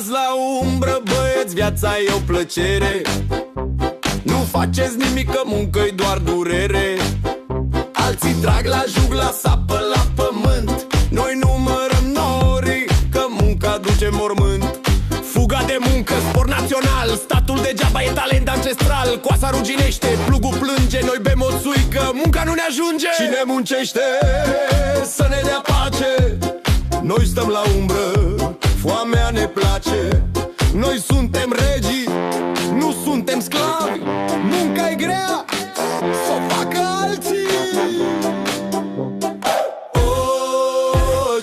Stați la umbră, băieți, viața e o plăcere. Nu faceți nimic, că muncă-i doar durere. Alții trag la jug, la sapă, la pământ. Noi numărăm norii, că munca duce mormânt. Fuga de muncă, sport național. Statul degeaba e talent ancestral. Coasa ruginește, plugul plânge. Noi bem o țuică, munca nu ne ajunge. Cine muncește să ne dea pace. Noi stăm la umbră, foamea ne place. Noi suntem regii, nu suntem sclavi. Munca e grea, s-o facă alții.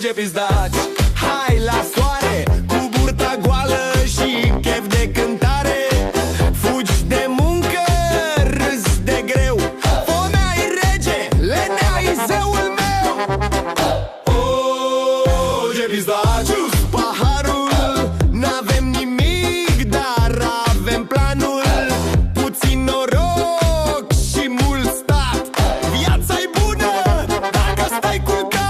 Ce pizdaci, hai la soare, cu burta goală și chef de cântare. Fugi de muncă, râzi de greu. Foamea-i rege, lenea-i zeul meu. Ce pizdaci, paharul, n-avem nimic, dar avem planul. Puțin noroc și mult stat. Viața-i bună dacă stai culcat.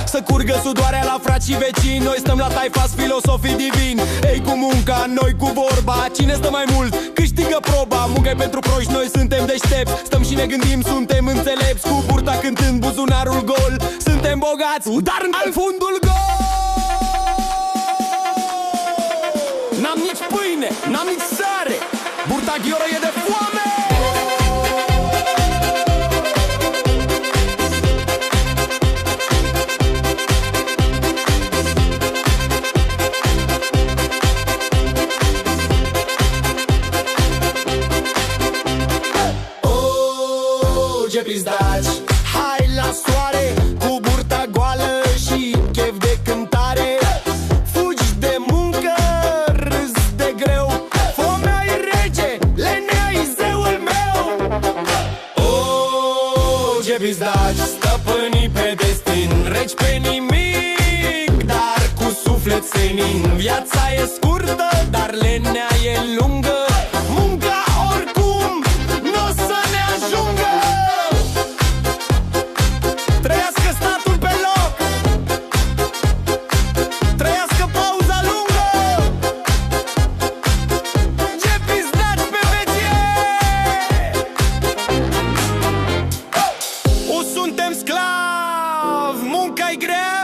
Să curgă sudoarea la frați și vecini. Noi stăm la taifas, filosofii divini. Ei cu munca, noi cu vorba. Cine stă mai mult, câștigă proba. Munca-i pentru proști, noi suntem deștepți. Stăm și ne gândim, suntem înțelepți. Cu burta cântând, buzunarul gol. Suntem bogați, dar în fundul gol. N-am nici pâine, n-am nici sare. Burta ghioră e de foame. Ce pizdaci, hai la soare, cu burta goală și chef de cântare. Fugi de muncă, râzi de greu. Foamea-i rege, lenea-i zeul meu. Ce pizdaci, stăpânii pe destin, regi pe nimic, dar cu suflet senin. Viața e scurtă, dar lenea e lungă. Munca oricum n-o să ne ajungă. Trăiască statul pe loc, trăiască pauza lungă. Ce pizdaci pe vecie. O suntem sclavi, munca-i grea,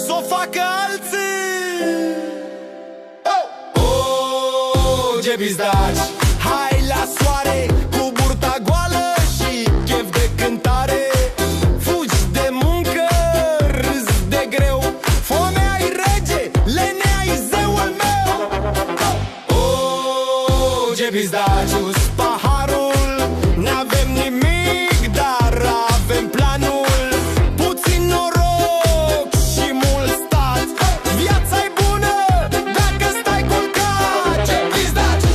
s-o facă alții. Ce pizdaci, hai la soare, cu burta goală și chef de cântare. Fugi de muncă, râzi de greu. Foamea-i rege, lenea-i zeul meu. Ce pizdaci, paharul, n-avem nimic, dar avem planul. Puțin noroc și mult stat. Viața-i bună dacă stai culcat. Ce pizdaci,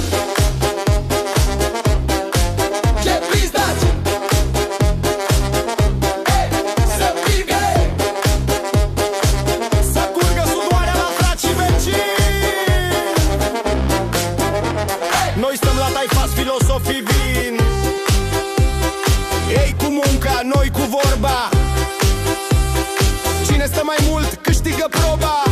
ce pizdaci. Să pigă, să curgă sudoarea la frați și vecini. Noi stăm la taifas, filosofii vin. Ei cu munca, noi cu vorba. Cine stă mai mult, câștigă proba.